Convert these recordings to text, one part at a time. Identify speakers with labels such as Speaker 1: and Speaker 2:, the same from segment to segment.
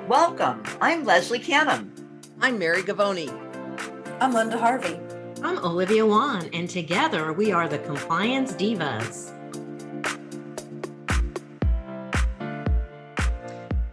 Speaker 1: Welcome. I'm Leslie Canham.
Speaker 2: I'm Mary Gavoni.
Speaker 3: I'm Linda Harvey.
Speaker 4: I'm Olivia Wan, and together we are the Compliance Divas.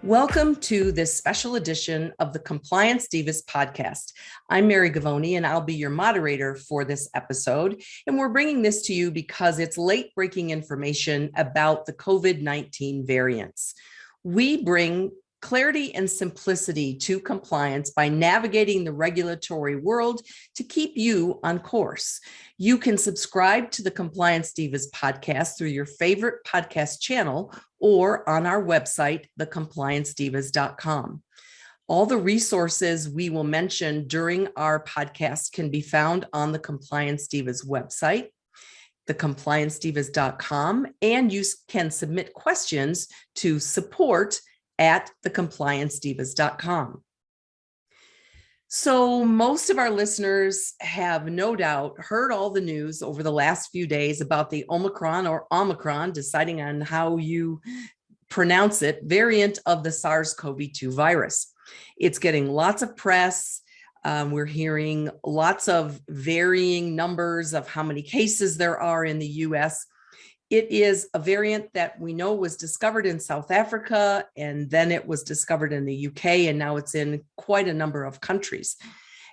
Speaker 2: Welcome to this special edition of the Compliance Divas podcast. I'm Mary Gavoni, and I'll be your moderator for this episode. And we're bringing this to you because it's late-breaking information about the COVID-19 variants. We bring clarity and simplicity to compliance by navigating the regulatory world to keep you on course. You can subscribe to the Compliance Divas podcast through your favorite podcast channel or on our website, thecompliancedivas.com. All the resources we will mention during our podcast can be found on the Compliance Divas website, thecompliancedivas.com, and you can submit questions to support@thecompliancedivas.com. So most of our listeners have no doubt heard all the news over the last few days about the Omicron, deciding on how you pronounce it, variant of the SARS-CoV-2 virus. It's getting lots of press. We're hearing lots of varying numbers of how many cases there are in the US. It is a variant that we know was discovered in South Africa, and then it was discovered in the UK, and now it's in quite a number of countries.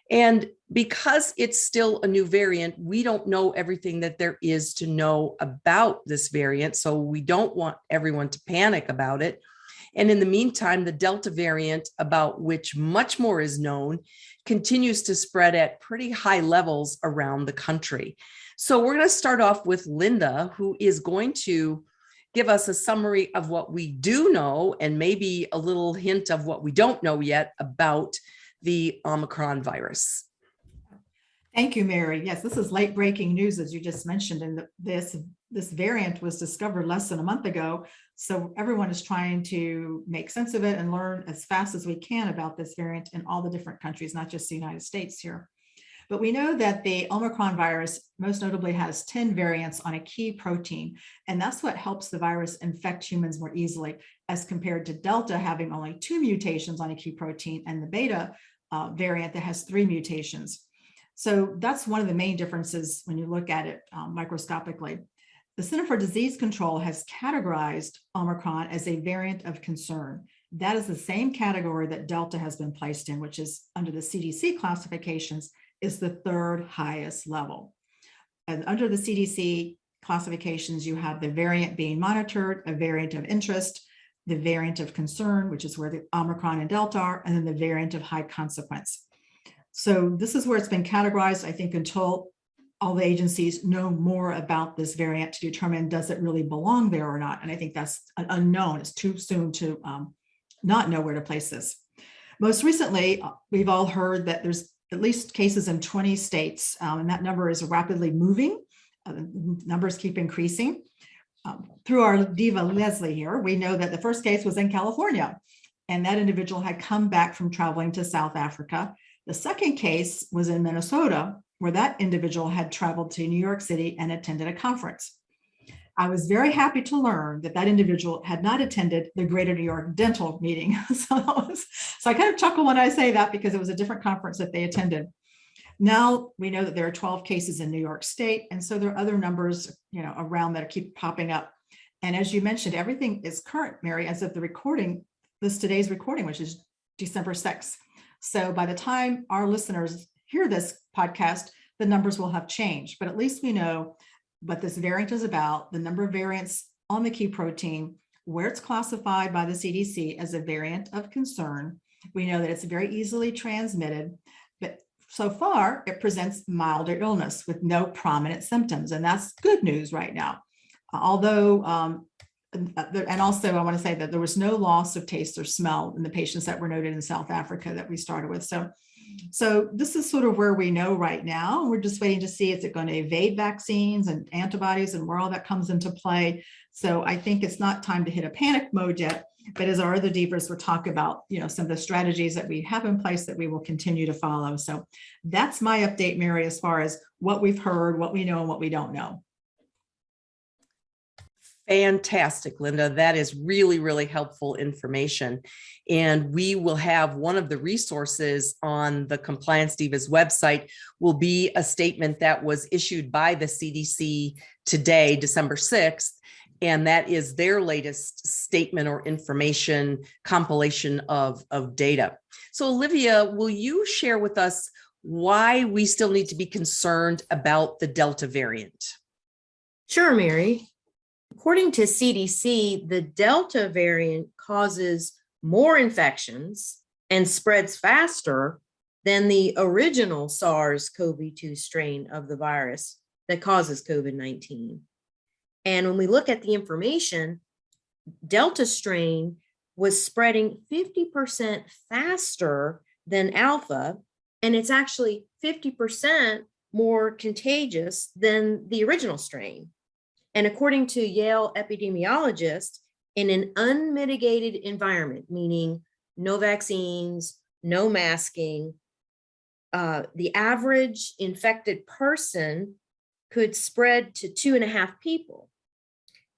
Speaker 2: And because it's still a new variant, we don't know everything that there is to know about this variant, so we don't want everyone to panic about it. And in the meantime, the Delta variant, about which much more is known, continues to spread at pretty high levels around the country. So we're going to start off with Linda, who is going to give us a summary of what we do know and maybe a little hint of what we don't know yet about the Omicron virus.
Speaker 3: Thank you, Mary. Yes, this is late breaking news, as you just mentioned, and this variant was discovered less than a month ago. So everyone is trying to make sense of it and learn as fast as we can about this variant in all the different countries, not just the United States here. But we know that the Omicron virus most notably has 10 variants on a key protein, and that's what helps the virus infect humans more easily, as compared to Delta having only 2 mutations on a key protein and the Beta variant that has 3 mutations. So that's one of the main differences when you look at it microscopically. The Center for Disease Control has categorized Omicron as a variant of concern. That is the same category that Delta has been placed in, which is under the CDC classifications, is the 3rd highest level. And under the CDC classifications, you have the variant being monitored, a variant of interest, the variant of concern, which is where the Omicron and Delta are, and then the variant of high consequence. So this is where it's been categorized, I think, until all the agencies know more about this variant to determine, does it really belong there or not? And I think that's an unknown. It's too soon to not know where to place this. Most recently, we've all heard that there's at least cases in 20 states, and that number is rapidly moving. Numbers keep increasing. Through our diva Leslie here, we know that the first case was in California, and that individual had come back from traveling to South Africa. The second case was in Minnesota, where that individual had traveled to New York City and attended a conference. I was very happy to learn that that individual had not attended the Greater New York Dental meeting. So I kind of chuckle when I say that, because it was a different conference that they attended. Now we know that there are 12 cases in New York State, and so there are other numbers, around that keep popping up. And as you mentioned, everything is current, Mary, as of today's recording, which is December 6th. So by the time our listeners hear this podcast, the numbers will have changed, but at least we know what this variant is about, the number of variants on the key protein, where it's classified by the CDC as a variant of concern. We know that it's very easily transmitted, but so far it presents milder illness with no prominent symptoms, and that's good news right now. Although, and also I want to say that there was no loss of taste or smell in the patients that were noted in South Africa that we started with. So this is sort of where we know right now. We're just waiting to see, is it going to evade vaccines and antibodies and where all that comes into play. So I think it's not time to hit a panic mode yet, but as our other divas will talk about, some of the strategies that we have in place that we will continue to follow. So that's my update, Mary, as far as what we've heard, what we know, and what we don't know.
Speaker 2: Fantastic, Linda. That is really, really helpful information. And we will have one of the resources on the Compliance Divas website will be a statement that was issued by the CDC today, December 6th. And that is their latest statement or information compilation of data. So Olivia, will you share with us why we still need to be concerned about the Delta variant?
Speaker 4: Sure, Mary. According to CDC, the Delta variant causes more infections and spreads faster than the original SARS-CoV-2 strain of the virus that causes COVID-19. And when we look at the information, Delta strain was spreading 50% faster than Alpha, and it's actually 50% more contagious than the original strain. And according to Yale epidemiologists, in an unmitigated environment, meaning no vaccines, no masking, the average infected person could spread to 2.5 people.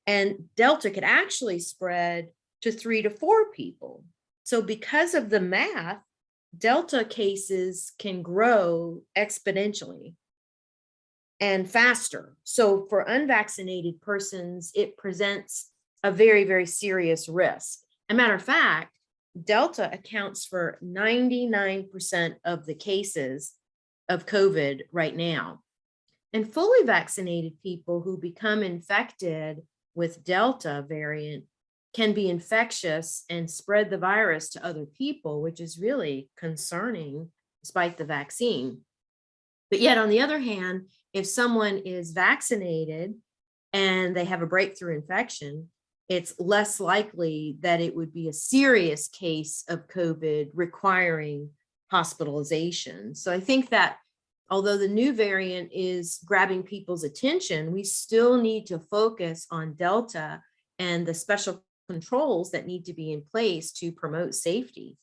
Speaker 4: And Delta could actually spread to 3 to 4 people. So because of the math, Delta cases can grow exponentially and faster. So for unvaccinated persons, it presents a very, very serious risk. As a matter of fact, Delta accounts for 99% of the cases of COVID right now. And fully vaccinated people who become infected with Delta variant can be infectious and spread the virus to other people, which is really concerning despite the vaccine. But yet, on the other hand, if someone is vaccinated and they have a breakthrough infection, it's less likely that it would be a serious case of COVID requiring hospitalization. So I think that although the new variant is grabbing people's attention, we still need to focus on Delta and the special controls that need to be in place to promote safety.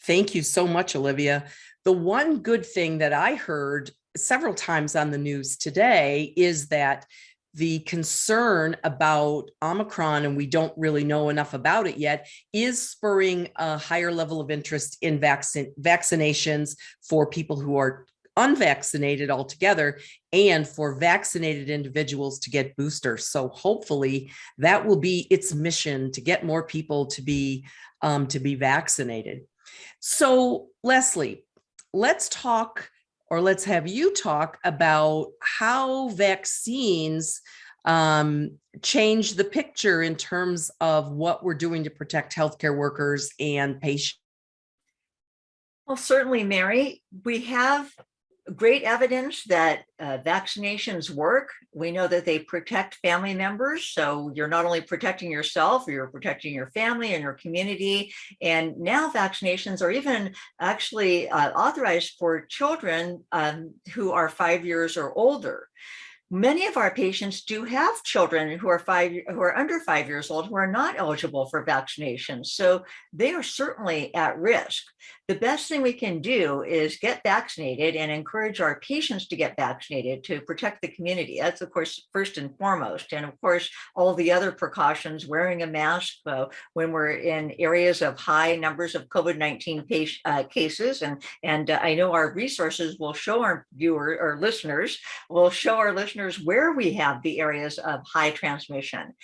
Speaker 2: Thank you so much, Olivia. The one good thing that I heard several times on the news today is that the concern about Omicron, and we don't really know enough about it yet, is spurring a higher level of interest in vaccinations for people who are unvaccinated altogether and for vaccinated individuals to get boosters. So hopefully that will be its mission, to get more people to be vaccinated. So Leslie, let's have you talk about how vaccines change the picture in terms of what we're doing to protect healthcare workers and patients.
Speaker 1: Well, certainly, Mary, we have great evidence that vaccinations work. We know that they protect family members. So you're not only protecting yourself, you're protecting your family and your community. And now vaccinations are even actually authorized for children who are 5 years or older. Many of our patients do have children who are under 5 years old who are not eligible for vaccination. So they are certainly at risk. The best thing we can do is get vaccinated and encourage our patients to get vaccinated to protect the community. That's, of course, first and foremost. And of course, all the other precautions, wearing a mask when we're in areas of high numbers of COVID-19 cases. And I know our resources will show our listeners where we have the areas of high transmission.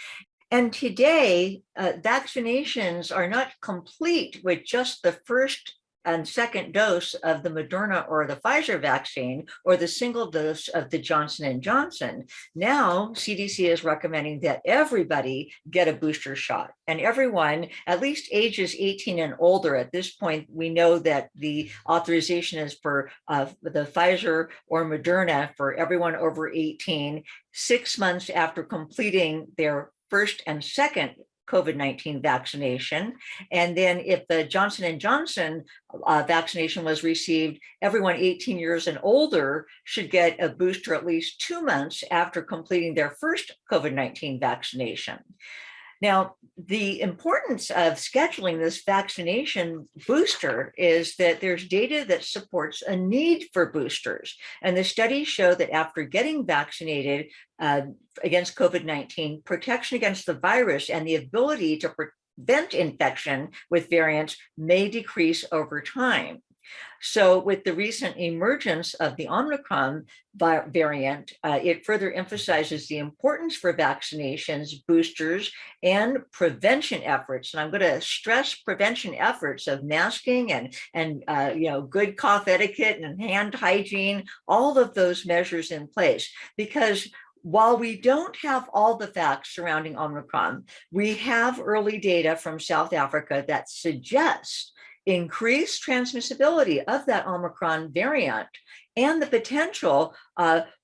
Speaker 1: And today, vaccinations are not complete with just the first and second dose of the Moderna or the Pfizer vaccine, or the single dose of the Johnson & Johnson. Now, CDC is recommending that everybody get a booster shot, and everyone, at least ages 18 and older. At this point, we know that the authorization is for the Pfizer or Moderna for everyone over 18, 6 months after completing their first and second COVID-19 vaccination. And then if the Johnson & Johnson vaccination was received, everyone 18 years and older should get a booster at least 2 months after completing their first COVID-19 vaccination. Now, the importance of scheduling this vaccination booster is that there's data that supports a need for boosters. And the studies show that after getting vaccinated against COVID-19, protection against the virus and the ability to prevent infection with variants may decrease over time. So with the recent emergence of the Omicron variant, it further emphasizes the importance for vaccinations, boosters, and prevention efforts. And I'm going to stress prevention efforts of masking and good cough etiquette and hand hygiene, all of those measures in place, because while we don't have all the facts surrounding Omicron, we have early data from South Africa that suggests increased transmissibility of that Omicron variant and the potential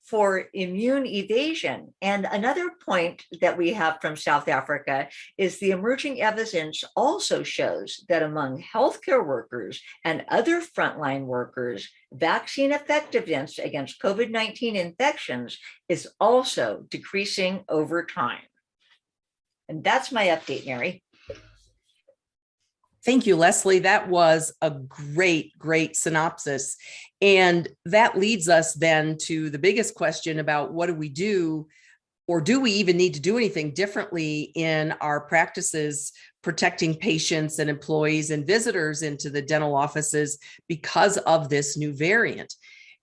Speaker 1: for immune evasion. And another point that we have from South Africa is the emerging evidence also shows that among healthcare workers and other frontline workers, vaccine effectiveness against COVID-19 infections is also decreasing over time. And that's my update, Mary.
Speaker 2: Thank you, Leslie. That was a great synopsis. And that leads us then to the biggest question about what do we do, or do we even need to do anything differently in our practices protecting patients and employees and visitors into the dental offices because of this new variant?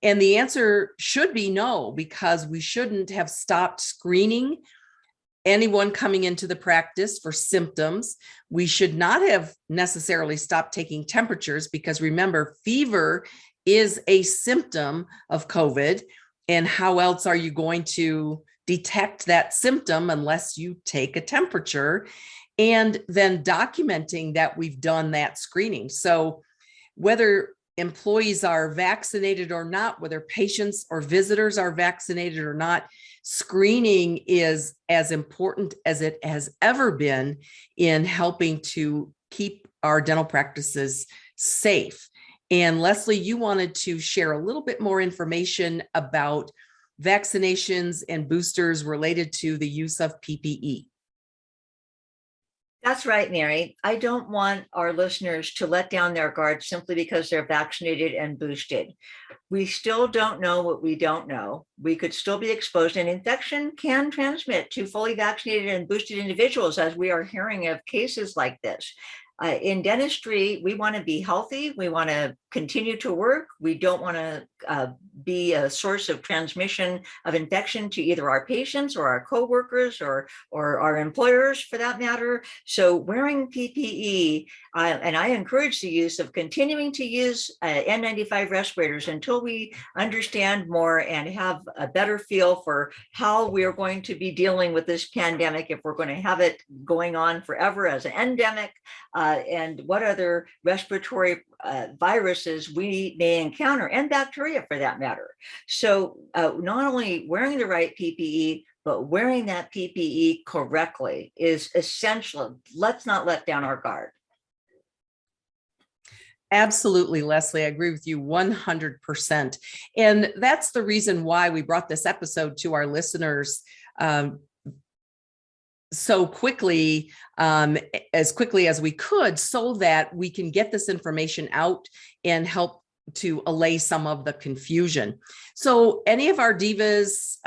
Speaker 2: And the answer should be no, because we shouldn't have stopped screening anyone coming into the practice for symptoms. We should not have necessarily stopped taking temperatures, because remember, fever is a symptom of COVID. And how else are you going to detect that symptom unless you take a temperature? And then documenting that we've done that screening. So whether employees are vaccinated or not, whether patients or visitors are vaccinated or not, screening is as important as it has ever been in helping to keep our dental practices safe. And Leslie, you wanted to share a little bit more information about vaccinations and boosters related to the use of PPE.
Speaker 1: That's right, Mary. I don't want our listeners to let down their guard simply because they're vaccinated and boosted. We still don't know what we don't know. We could still be exposed, and infection can transmit to fully vaccinated and boosted individuals, as we are hearing of cases like this. In dentistry, we want to be healthy. We want to continue to work. We don't want to be a source of transmission of infection to either our patients or our coworkers or our employers, for that matter. So wearing PPE, and I encourage the use of continuing to use N95 respirators until we understand more and have a better feel for how we are going to be dealing with this pandemic, if we're going to have it going on forever as an endemic, and what other respiratory viruses we may encounter, and bacteria for that matter. So not only wearing the right PPE, but wearing that PPE correctly is essential. Let's not let down our guard.
Speaker 2: Absolutely, Leslie. I agree with you 100%. And that's the reason why we brought this episode to our listeners so quickly, as quickly as we could, so that we can get this information out and help to allay some of the confusion. So any of our divas,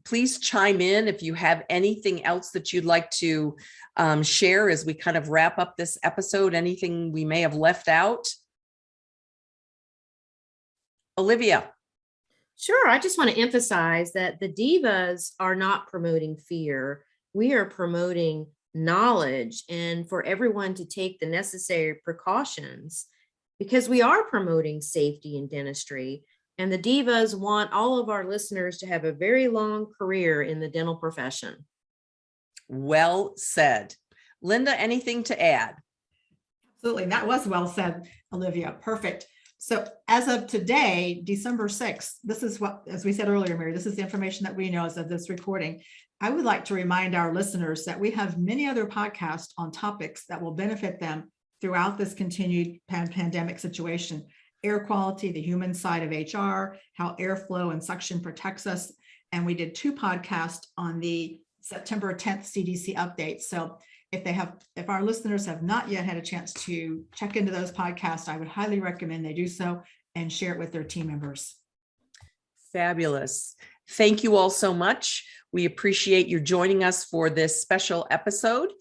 Speaker 2: please chime in if you have anything else that you'd like to share as we kind of wrap up this episode, anything we may have left out. Olivia.
Speaker 4: Sure. I just want to emphasize that the divas are not promoting fear. We are promoting knowledge, and for everyone to take the necessary precautions, because we are promoting safety in dentistry. And the divas want all of our listeners to have a very long career in the dental profession.
Speaker 2: Well said. Linda, anything to add?
Speaker 3: Absolutely. That was well said, Olivia. Perfect. So as of today, December 6th, this is what, as we said earlier, Mary, this is the information that we know as of this recording. I would like to remind our listeners that we have many other podcasts on topics that will benefit them throughout this continued pandemic situation. Air quality, the human side of HR, how airflow and suction protects us. And we did 2 podcasts on the September 10th CDC update. So if our listeners have not yet had a chance to check into those podcasts, I would highly recommend they do so and share it with their team members.
Speaker 2: Fabulous. Thank you all so much. We appreciate you joining us for this special episode.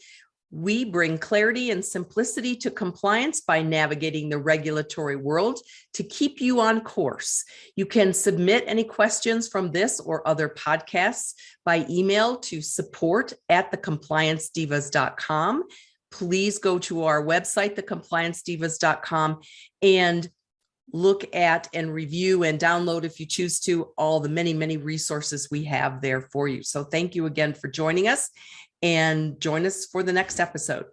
Speaker 2: We bring clarity and simplicity to compliance by navigating the regulatory world to keep you on course. You can submit any questions from this or other podcasts by email to support@thecompliancedivas.com. Please go to our website, thecompliancedivas.com, and look at and review and download, if you choose to, all the many, many resources we have there for you. So thank you again for joining us, and join us for the next episode.